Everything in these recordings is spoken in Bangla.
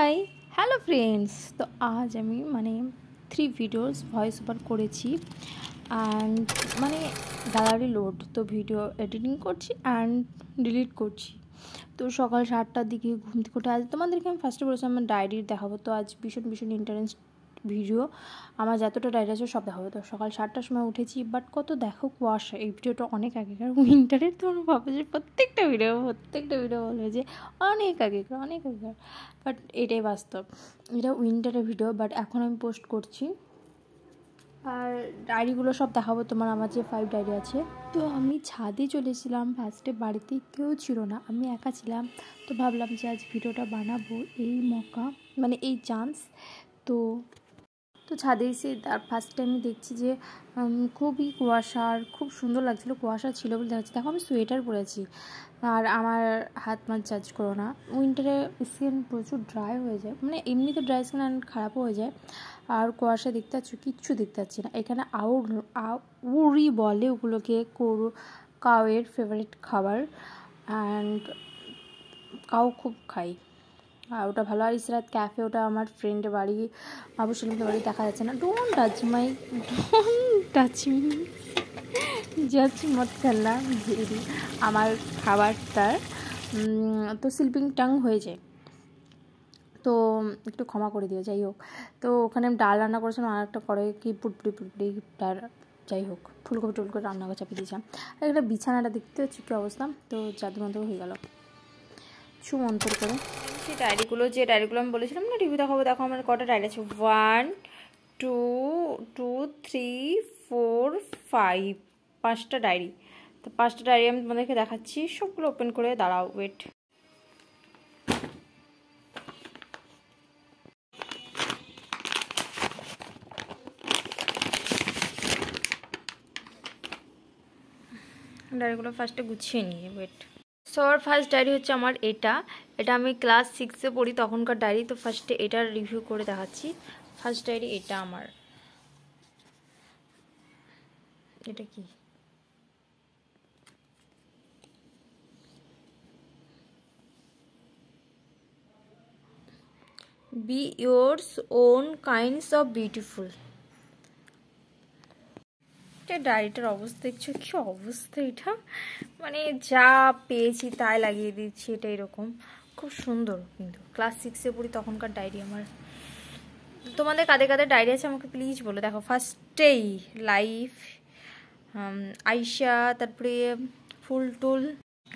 Hi hello friends. তো আজ আমি 3 ভিডিওস ভয়েস ওভার করেছি অ্যান্ড গ্যালারি লোড, তো ভিডিও এডিটিং করছি অ্যান্ড ডিলিট করছি। তো সকাল 7টার দিকে ঘুম থেকে উঠে আজ তোমাদেরকে আমি ফার্স্টে বলেছি আমার ডায়েরির দেখাবো। তো আজ ভীষণ ইন্টারেস্ট ভিডিও, আমার যতটা ডায়েরি আছে সব দেখাবো। তো সকাল 7টার সময় উঠেছি, বাট কত দেখো কুয়াশা। এই ভিডিওটা অনেক আগেকার, উইন্টারের। তো আমার ভাবো যে প্রত্যেকটা ভিডিও বলবে যে অনেক আগেকার। বাট এটাই বাস্তব, এটা উইন্টারের ভিডিও, বাট এখন আমি পোস্ট করছি। আর ডায়েরিগুলো সব দেখাবো তোমার, আমার যে 5 ডায়েরি আছে। তো আমি ছাদে চলেছিলাম ফার্স্টে, বাড়িতে কেউ ছিল না, আমি একা ছিলাম। তো ভাবলাম যে আজ ভিডিওটা বানাবো, এই মৌকা এই চান্স। তো ছাদে এসে তার ফার্স্টে আমি দেখছি যে খুবই কুয়াশা, আর খুব সুন্দর লাগছিলো। কুয়াশা ছিল বলে দেখাচ্ছি। দেখো আমি সোয়েটার পরেছি, আর আমার হাত জাজ করো না, উইন্টারে স্কিন প্রচুর ড্রাই হয়ে যায়, এমনিতে ড্রাই স্কিন আর খারাপও হয়ে যায়। আর কুয়াশা দেখতে পাচ্ছ, কিচ্ছু দেখতে পাচ্ছি না। এখানে আউরি বলে ওগুলোকে, কাউয়ের ফেভারিট খাবার, অ্যান্ড কাউ খুব খাই, আর ওটা ভালো। আর ইসরাত ক্যাফে, ওটা আমার ফ্রেন্ডের বাড়ি, আবু সেলিমের বাড়ি, দেখা যাচ্ছে না। ডোন্ট টাচ মি জাজ মত করলা আমার খাবারটার তো স্লিপিং টাং হয়ে যায়, তো একটু ক্ষমা করে দিও। যাই হোক, তো ওখানে আমি ডাল রান্না করেছিলাম, আর একটা করে কি পুটপুটি ডাল, যাই হোক ফুলকপি রান্না করে চাপিয়ে দিয়েছিলাম। আর একটা বিছানাটা দেখতে হচ্ছে কী অবস্থা। তো জাদু মন্ত্র হয়ে গেল সুমন্তর করে। সেই যে ডায়েরিগুলো আমি বলেছিলাম না রিভিউ দেখাবো, দেখো আমার কটা ডায়েরি আছে। 1 2 2 3 4 5, 5টা ডায়েরি। তো 5টা ডায়েরি আমি তোমাদেরকে দেখাচ্ছি, সবগুলো ওপেন করে দাঁড়াও, ওয়েট। ডায়েরিগুলো ফার্স্টে গুছিয়ে নিয়ে, ওয়েট। সো আর ফার্স্ট ডায়েরি হচ্ছে আমার এটা আমি ক্লাস 6-এ পড়ি তখনকার ডায়েরি। তো ফার্স্টে এটার রিভিউ করে দেখাচ্ছি। ফার্স্ট ডায়েরি এটা আমার, এটা কি be yours own kinds of beautiful. ডায়েরিটার অবস্থা দেখছো, কি অবস্থা এটা, যা পেয়েছি তাই লাগিয়ে দিচ্ছি, এটা এরকম খুব সুন্দর। কিন্তু ক্লাস 6-এ পড়ি তখনকার ডায়েরি আমার। তোমাদের কাদের ডায়েরি আছে আমাকে প্লিজ বলো। দেখো ফার্স্টেই লাইফ, আইসা, তারপরে ফুলটুল।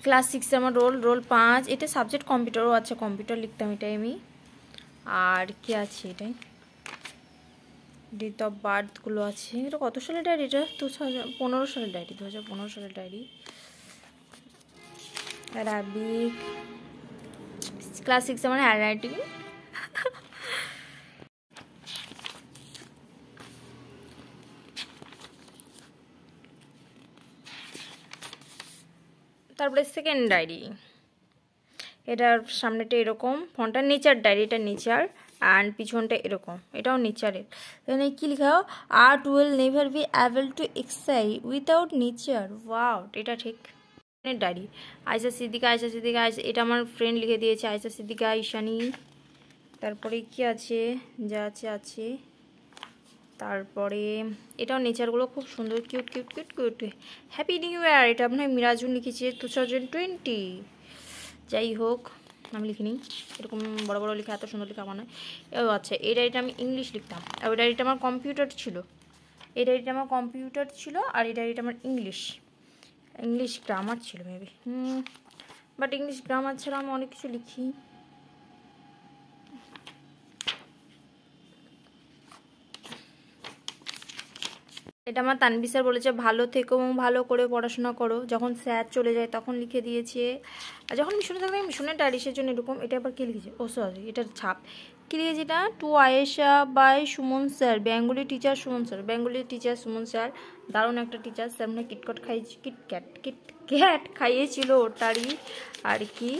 ক্লাস 6-এ আমার রোল 5, এটা সাবজেক্ট কম্পিউটারও আছে, কম্পিউটার লিখতাম এটাই আমি। আর কি আছে, এটাই ডেট অফ বার্থগুলো আছে। এটা কত সালের ডায়েরি? এটা 2015 সালের ডায়েরি, 2015 সালের ডায়েরি। অ্যারাবিক, ক্লাস 6 আমার হ্যান্ড রাইটিং। তারপরে সেকেন্ড ডায়েরি, এটার সামনেটা এরকম, ফোনটা নেচার ডায়েরি, এটা নেচার, অ্যান্ড পিছনটা এরকম, এটাও নেচারের। এখানে কী লেখা, art will never be able to excite without nature. Wow, এটা ঠিক। ডায়েরি আয়সা সিদ্দিকা, এটা আমার ফ্রেন্ড লিখে দিয়েছে, আয়সা সিদ্দিকা ঈশানী। তারপরে কি আছে, যা আছে। তারপরে এটাও নেচারগুলো খুব সুন্দর, কিউট। হ্যাপি নিউ ইয়ার, এটা আপনার মিরাজুন লিখেছে 2020। যাই হোক, আমি লিখিনি, এরকম বড় লেখা, এত সুন্দর লেখা আমার নয়। আচ্ছা, এই ডায়েরিটা আমি ইংলিশ লিখতাম, আর ওই ডায়েরিটা আমার কম্পিউটার ছিল। আর এই ডায়েরিটা আমার ইংলিশ গ্রামার ছিল মেবি, বাট ইংলিশ গ্রামার ছাড়া আমি অনেক কিছু লিখি। এটা আমার তানভীর স্যার বলেছে ভালো থেকো এবং ভালো করে পড়াশোনা করো। যখন স্যার চলে যায় তখন লিখে দিয়েছে, আর যখন মিশনে থাকবে মিশনের ডায়েরির জন্য এরকম। এটা আবার কে লিখেছে, ও সরি, এটার ছাপ কী লিখেছে, এটা to Ayesha by Suman sir, Bengali teacher Suman sir. দারুণ একটা টিচার স্যার, কিটক্যাট খাইয়েছিল ওটারই আর কি।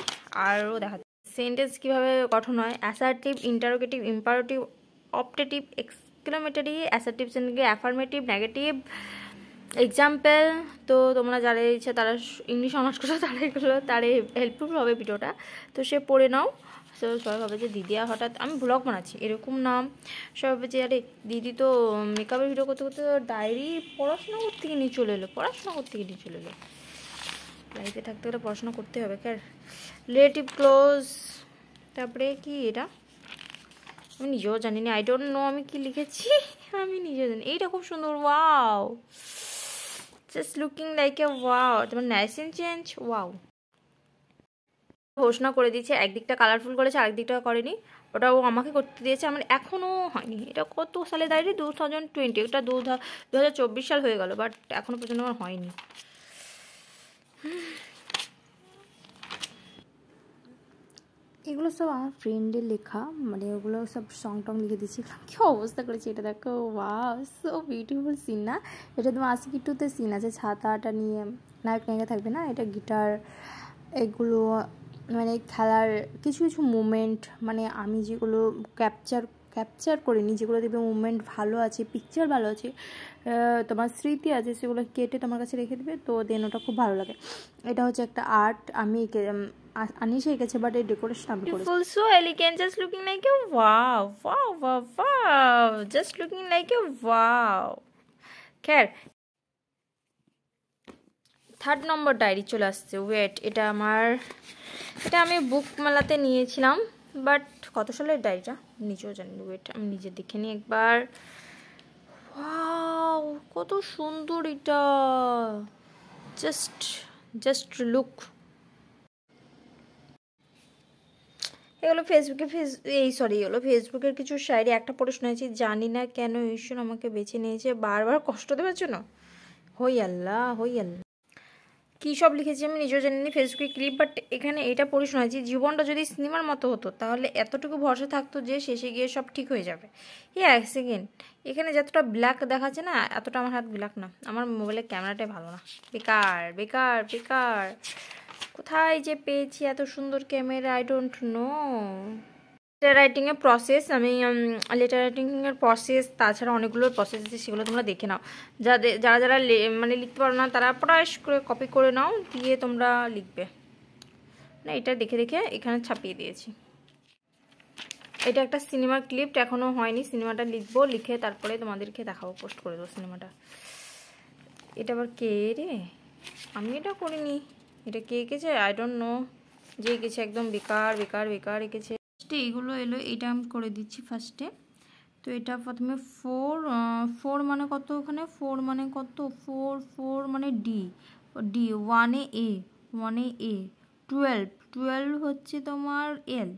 আরও দেখা সেন্টেন্স কীভাবে গঠন হয়, assertive, interrogative, imperative, optative, exclamatory, assertive সেন্টেন্সকে অ্যাফার্মেটিভ, নেগেটিভ, এক্সাম্পল। তো তোমরা যারা ইচ্ছা তারা ইংলিশ অনার্স করো, তারা হেল্পফুল হবে ভিডিওটা, তো সে পড়ে নাও। সো সবাই ভাবে যে দিদি হঠাৎ আমি ব্লগ বানাচ্ছি এরকম নাম, সবাই ভাবে যে আরে দিদি তো মেকআপের ভিডিও করতে করতে ডায়েরি পড়াশোনা করতে গিয়ে নিয়ে চলে এলো, লাইফে থাকতে গেলে পড়াশোনা করতে হবে। স্যার রিলেটিভ ক্লোজ, তারপরে কি এটা আমি নিজেও জানি না, আই ডোন্ট নো আমি কি লিখেছি, আমি নিজেও জানি। এইটা খুব সুন্দর, wow, just looking like a wow, তোমার নাইস চেঞ্জ, ওয়াও। ঘোষণা করে দিয়েছে, একদিকটা কালারফুল করেছে আরেকদিকটা করেনি, ওটাও আমাকে করতে দিয়েছে, আমার এখনও হয়নি। এটা কত সালে ডায়েরি, 2020, ওটা 2024 সাল হয়ে গেল, বাট এখনও পর্যন্ত আমার হয়নি। এগুলো সব আমার ফ্রেন্ডের লেখা, মানে ওগুলো সব সং টং লিখে দিচ্ছি। কী অবস্থা করেছি এটা দেখো, ওয়াও, সো বিউটিফুল সিন না? এটা তোমার আশিকি 2-তে সিন আছে, ছাতাটা নিয়ে নায়ক নায়িকা থাকবে না, এটা গিটার, এগুলো মানে খেলার কিছু কিছু মুমেন্ট, মানে আমি যেগুলো ক্যাপচার করিনি, যেগুলো দেখবে মুভমেন্ট ভালো আছে, পিকচার ভালো আছে, তোমার স্মৃতি আছে, সেগুলো কেটে তোমার কাছে রেখে দেবে, তো দেন ওটা খুব ভালো লাগে। এটা হচ্ছে একটা আর্ট, আমি আনিশা এঁকেছে, বাট এই ডেকোরেশন আমি করেছি। So elegant, just looking like a wow, wow wow wow, just looking like a wow. খের 3rd নম্বর ডায়েরি চলে আসছে, ওয়েট, এটা আমি বুক মেলাতে নিয়েছিলাম, বাট কত সালের ডায়েরিটা নিজেও জানি, ওয়েট আমি নিজে দেখে নিই একবার। ওয়াও, কত সুন্দর এটা, জাস্ট লুক। এগুলো ফেসবুকের কিছু শায়রি, একটা পড়ে শুনেছি, জানি না কেন ঈশ্বর আমাকে বেছে নিয়েছে বারবার কষ্ট দেওয়ার জন্য, হই আল্লাহ। কী সব লিখেছি আমি নিজেও জানিনি, ফেসবুকে ক্লিপ, বাট এখানে এটা পড়ে শোনাচ্ছি, জীবনটা যদি সিনেমার মতো হতো তাহলে এতটুকু ভরসা থাকতো যে শেষে গিয়ে সব ঠিক হয়ে যাবে। এক সেকেন্ড, এখানে যতটা ব্ল্যাক দেখাচ্ছে না, এতটা আমার হাত ব্ল্যাক না, আমার মোবাইলের ক্যামেরাটাই ভালো না, বেকার। কোথায় যে পেয়েছি এত সুন্দর camera, I don't know. Letter রাইটিংয়ের প্রসেস, লেটার রাইটিংয়ের প্রসেস, তাছাড়া অনেকগুলো প্রসেস আছে, সেগুলো তোমরা দেখে নাও। যারা মানে লিখতে পারো না, তারা প্রয়াস করে কপি করে নাও, দিয়ে তোমরা লিখবে না। এটা দেখে এখানে ছাপিয়ে দিয়েছি। এটা একটা সিনেমার ক্লিপ, এখনও হয়নি, সিনেমাটা লিখবো, লিখে তারপরে তোমাদেরকে দেখাবো, পোস্ট করে দেবো সিনেমাটা। এটা আবার কে রে, আমি এটা করিনি, এটা কে এঁকেছে আই ডোন্ট নো, যে এঁকেছে একদম বেকার এঁকেছে। এইগুলো এলো, এটা আমি করে দিচ্ছি ফার্স্টে। তো এটা প্রথমে 4 মানে কত, ওখানে 4 মানে কত, 4 মানে ডি 1 এ 12 হচ্ছে তোমার এল,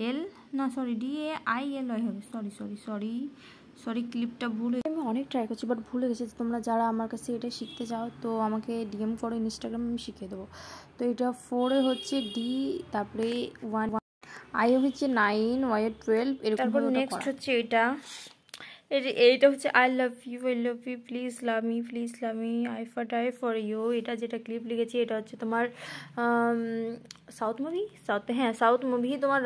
এল না, সরি DAIL হবে, সরি ক্লিপটা ভুল, আমি অনেক ট্রাই করছি বাট ভুলে গেছি। তোমরা যারা আমার কাছে এটা শিখতে চাও তো আমাকে DM করো ইনস্টাগ্রামে, আমি শিখিয়ে দেবো। তো এটা 4 হচ্ছে ডি, তারপরে 1, আই হচ্ছে 9, ওয়াই 12, এরকম। তারপর নেক্সট হচ্ছে এইটা হচ্ছে I love you, please love me, I die for you. এটা যেটা ক্লিপ লিখেছি, এটা হচ্ছে তোমার সাউথ মুভি, তোমার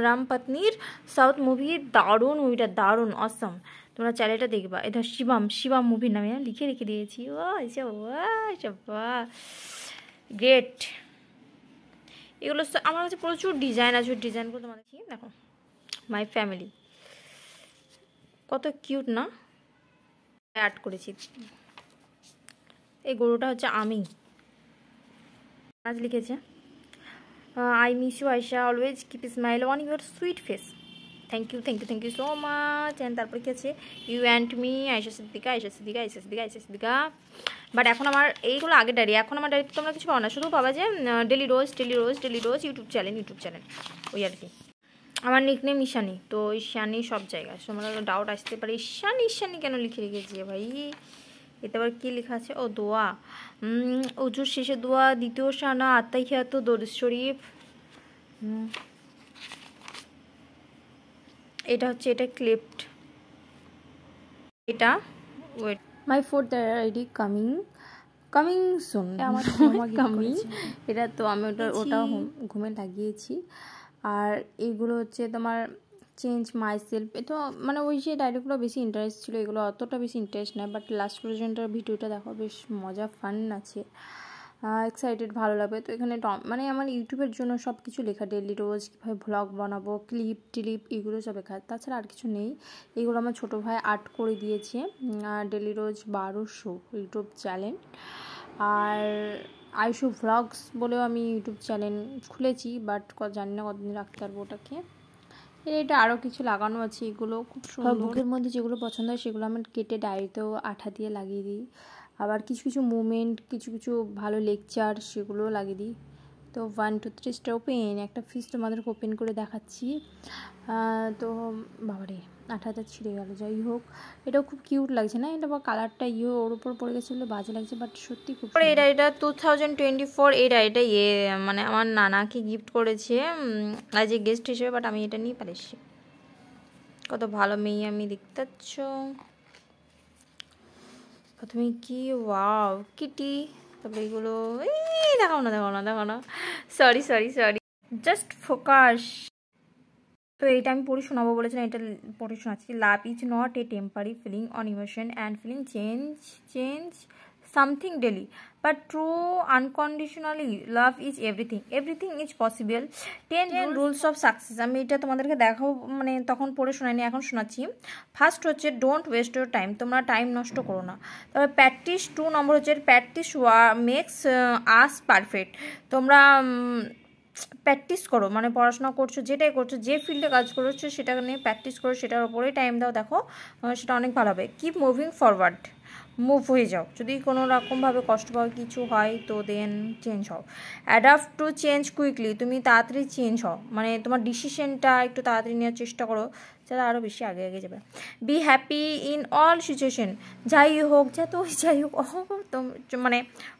রাম পত্নীর সাউথ মুভি, মুভিটা দারুণ, অসম, তোমরা চ্যানেলটা দেখবা। এটা শিবাম মুভির নামে লিখে রেখে দিয়েছি। গ্রেট। এগুলো আমার কাছে প্রচুর ডিজাইন আছে, ডিজাইনগুলো তোমাদের দেখো, মাই ফ্যামিলি, কত কিউট না, অ্যাড করেছি। এই গরুটা হচ্ছে আমি, আজ লিখেছে I miss you Ayesha, always keep smile on your sweet face, thank you so much. And তারপরে কি আছে, you and me, Ayesha Siddiqa. But এখন আমার এইগুলো আগের ডায়েরি, এখন আমার ডায়েরিতে তোমরা কিছু পাও না, শুধু পাবা যে ডেলি রোজ ইউটিউব চ্যানেল, ওই আর কি। আমার নিকনেম ঈশানী, তো ঈশানী সব জায়গায়, তোমরা ডাউট আসতে পারে ঈশানী কেন লিখে রেখেছি ভাই, এতে আবার কী লেখা আছে, ও দোয়া, অজুর শেষে দোয়া, দ্বিতীয় শানা, আত্মাহিয়াত, দরুদ শরীফ। এটা হচ্ছে, এটা ক্লিপড, এটা ওয়েট, মাই 4th ডায়েরি কামিং সুন, এটা তো আমি ওটা ঘুমে লাগিয়েছি। আর এইগুলো হচ্ছে তোমার চেঞ্জ মাই সেলফ, এটা মানে ওই যে ডায়েরিগুলো বেশি ইন্টারেস্ট ছিল, এগুলো অতটা বেশি ইন্টারেস্ট নেয়, বাট লাস্ট পর্যন্ত ভিডিওটা দেখো, বেশ মজা ফান আছে। এক্সাইটেড, ভালো লাগবে। তো এখানে মানে আমার ইউটিউবের জন্য সব কিছু লেখা, ডেলি রোজ কীভাবে ভ্লগ বানাবো, ক্লিপ টিলিপ এগুলো সব লেখা, তাছাড়া আর কিছু নেই। এগুলো আমার ছোটো ভাই আর্ট করে দিয়েছে, ডেলি রোজ 1200 ইউটিউব চ্যানেল। আর আইশো ভ্লগস বলেও আমি ইউটিউব চ্যানেল খুলেছি, বাট জানি না কতদিন রাখতে পারবো ওটাকে। এটা আরও কিছু লাগানো আছে, এগুলো খুব সুন্দর। বুকের মধ্যে যেগুলো পছন্দ হয় সেগুলো আমি কেটে ডায়েরিতেও আঠা দিয়ে লাগিয়ে দিই। আবার কিছু কিছু মুমেন্ট, কিছু কিছু ভালো লেকচার সেগুলোও লাগিয়ে দিই। তো 1 2 3 ওপেন, একটা ফিস তোমাদেরকে ওপেন করে দেখাচ্ছি। তো বাবারে আঠাটা ছিঁড়ে গেল। যাই হোক, এটাও খুব কিউট লাগছে না? এটা বা কালারটা ওর উপর পড়ে গেছিলো, বাজে লাগছে, বাট সত্যি খুব। এটা 2024 এটা মানে আমার নানাকে গিফট করেছে অ্যাজ এ গেস্ট হিসেবে, বাট আমি এটা নিয়ে পারিছি। কত ভালো মেয়ে আমি, দেখতে পাচ্ছ। প্রথমে কি ওয়াও কিটি, তারপরে এগুলো দেখাও না, সরি জাস্ট ফোকাস। তো এইটা আমি পড়ে শোনাবো বলেছিলাম, এটা পড়ে শোনাচ্ছি। Love is not a temporary feeling on emotion and feeling change something daily, but true unconditionally love is everything is possible. 10 rules of success, আমি এটা তোমাদেরকে দেখাবো, মানে তখন পড়ে শোনাইনি, এখন শোনাচ্ছি। ফার্স্ট হচ্ছে ডোন্ট ওয়েস্ট ইউর টাইম, তোমরা টাইম নষ্ট করো না। তারপরে প্র্যাকটিস, 2 নম্বর হচ্ছে প্র্যাকটিস মেক্স আস পারফেক্ট। তোমরা প্র্যাকটিস করো, মানে পড়াশোনা করছো, যেটাই করছো, যে ফিল্ডে কাজ করছো সেটা নিয়ে প্র্যাকটিস করো, সেটার ওপরেই টাইম দাও, দেখো সেটা অনেক ভালো হবে। কিপ মুভিং ফরওয়ার্ড, মুভ হয়ে যাও, যদি কোনো রকমভাবে কষ্ট পাওয়া কিছু হয় তো দেন চেঞ্জ হও। অ্যাডাপ্ট টু চেঞ্জ কুইকলি, তুমি তাড়াতাড়ি চেঞ্জ হও, মানে তোমার ডিসিশনটা একটু তাড়াতাড়ি নেওয়ার চেষ্টা করো, যাতে আরও বেশি আগে যাবে। Be happy in all situation, যাই হোক তো মানে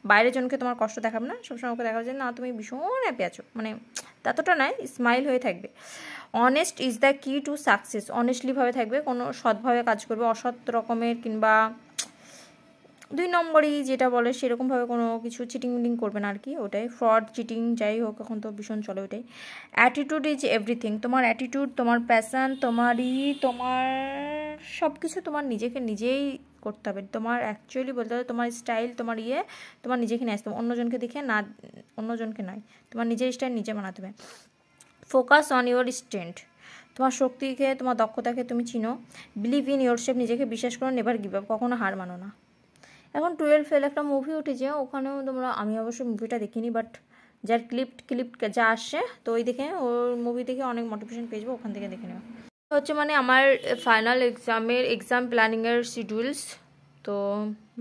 বাইরের জনকে তোমার কষ্ট দেখাবে না, সবসময় ওকে দেখাবে যে না তুমি ভীষণ হ্যাপি আছো, মানে ততটা নয়, স্মাইল হয়ে থাকবে। অনেস্ট ইজ দ্য কি টু সাকসেস, অনেস্টলিভাবে থাকবে, কোনো সৎভাবে কাজ করবে, অসৎ রকমের কিংবা 2 নম্বরই যেটা বলে সেরকমভাবে কোনো কিছু চিটিং করবে না আর কি, ওটাই ফ্রড চিটিং যাই হোক, এখন তো ভীষণ চলে ওটাই। অ্যাটিটিউড ইজ এভরিথিং, তোমার অ্যাটিটিউড, তোমার প্যাশন, তোমার সব কিছু তোমার নিজেই করতে হবে। তোমার অ্যাকচুয়ালি বলতে হবে তোমার স্টাইল, তোমার তোমার নিজেকে নিয়ে আসতে হবে, অন্যজনকে দেখে না, অন্যজনকে নয়, তোমার নিজের স্টাইল নিজে বানাতে হবে। ফোকাস অন ইউর স্ট্রেংথ, তোমার শক্তিকে, তোমার দক্ষতাকে তুমি চিনো। বিলিভ ইন ইউর সেলফ, নিজেকে বিশ্বাস করো, নেভার গিভ আপ, কখনো হার মানো না। এখন 12 ফেল একটা মুভি উঠেছে, ওখানেও তোমরা, আমি অবশ্য মুভিটা দেখিনি, বাট যার ক্লিপ যা আসছে তো ওই দেখে, ওর মুভি দেখে অনেক মোটিভেশন পেয়ে যাবো, ওখান থেকে দেখে নেওয়া হচ্ছে। মানে আমার ফাইনাল এক্সাম প্ল্যানিংয়ের শিডিউলস, তো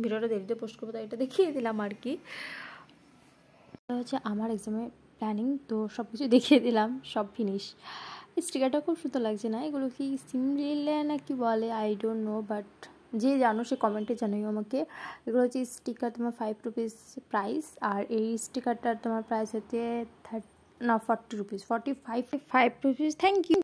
ভিডিওটা দেরিতে পোস্ট করবো, তাই এটা দেখিয়ে দিলাম আর কি। হচ্ছে আমার এক্সামের প্ল্যানিং, তো সব কিছু দেখিয়ে দিলাম, সব ফিনিশ। স্টিকারটা খুব সুন্দর লাগছে না? এগুলো কি সিমরিলে না কি বলে, আই ডোন্ট নো, বাট যে জানো সে কমেন্টে জানাইও আমাকে। এগুলো হচ্ছে স্টিকার, তোমার 5 রুপিস প্রাইস, আর এই স্টিকারটার তোমার প্রাইস হচ্ছে 40 রুপিস, 45 রুপিস। Thank you.